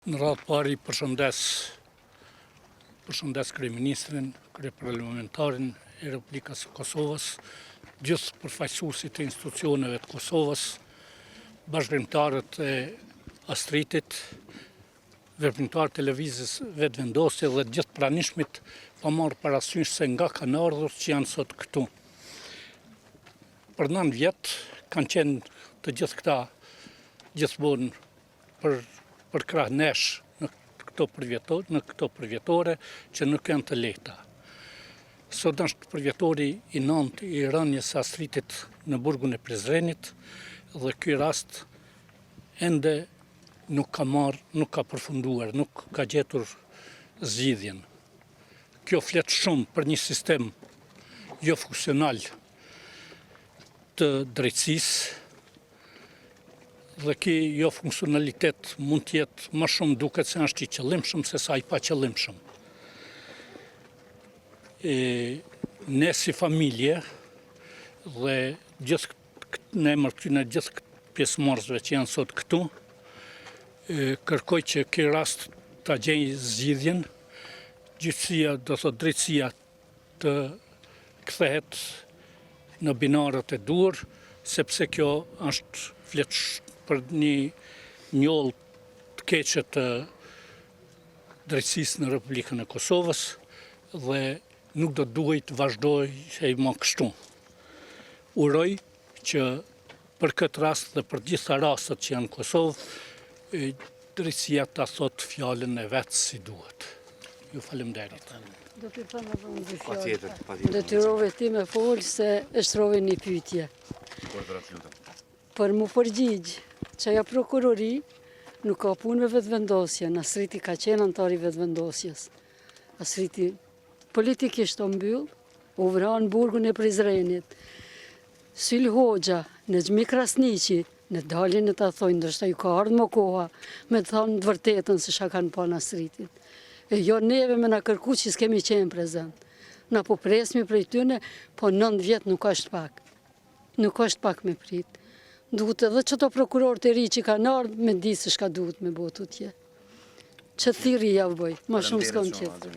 Në radhë pari përshëndes kryeministrin, kryeparlamentarin e Republikës së Kosovës, gjithë përfaqësuesit e institucioneve të Kosovës, bashkërimtarët e Astritit, veprimtarët e lëvizjes vetëvendosje dhe gjithë pranishmit, pa marrë parasysh se nga kanë ardhur që janë sot këtu. Për 9 vjet kanë qenë të gjithë këta gjithmonë për krah nesh në këto përvjetore që nuk janë të lehta. Sot është përvjetori i 9 i rënies së Astritit në burgun e Prizrenit dhe ky rast ende nuk ka përfunduar, nuk ka gjetur zgjidhjen. Kjo flet shumë për një sistem jo funksional të drejtësisë, dhe ky jo funksionalitet mund të jetë më shumë duket se është i qëllimshëm se sa i pa qëllimshëm. Ne si familje dhe në emër këtyre gjithë pjesëmarrësve që janë sot këtu, kërkoj që ky rast ta gjejë zgjidhjen, gjithësia, do thotë drejtësia të kthehet në binarët e duhur, sepse kjo është flet për një njollë të keqe të drejtësisë në Republikën e Kosovës dhe nuk do duhet të vazhdojë më kështu. Uroj që për këtë rast dhe për gjitha rastet që janë në Kosovë, drejtësia ta thotë fjalën e vet si duhet. Ju falemnderit. Do të them edhe një fjalë. Detyrove ti me fol se është rove një pyetje. Për mu përgjigj që ja prokurori nuk ka punë me vetëvendosje, Astriti ka qenë antar i vetëvendosjes. Astriti politikisht o mbyll, u vranë burgun e Prizrenit. Syl Hoxha, në Xhmi Krasniqi, në daljen e ta thojnë, ndërsa ju ka ardhur më koha, me të thonë të vërtetën se çka kanë pa në Astritin. E jo neve me na kërku që s'kemi qenë prezent. Na po presmi prej tyne, po 9 vjet nuk është pak. Nuk është pak me prit. Duhet edhe që të prokuror të ri që kanë ardhë me di se shka duhet me botu tje. Që thiri ja bëj, ma shumë s'kom qëtë.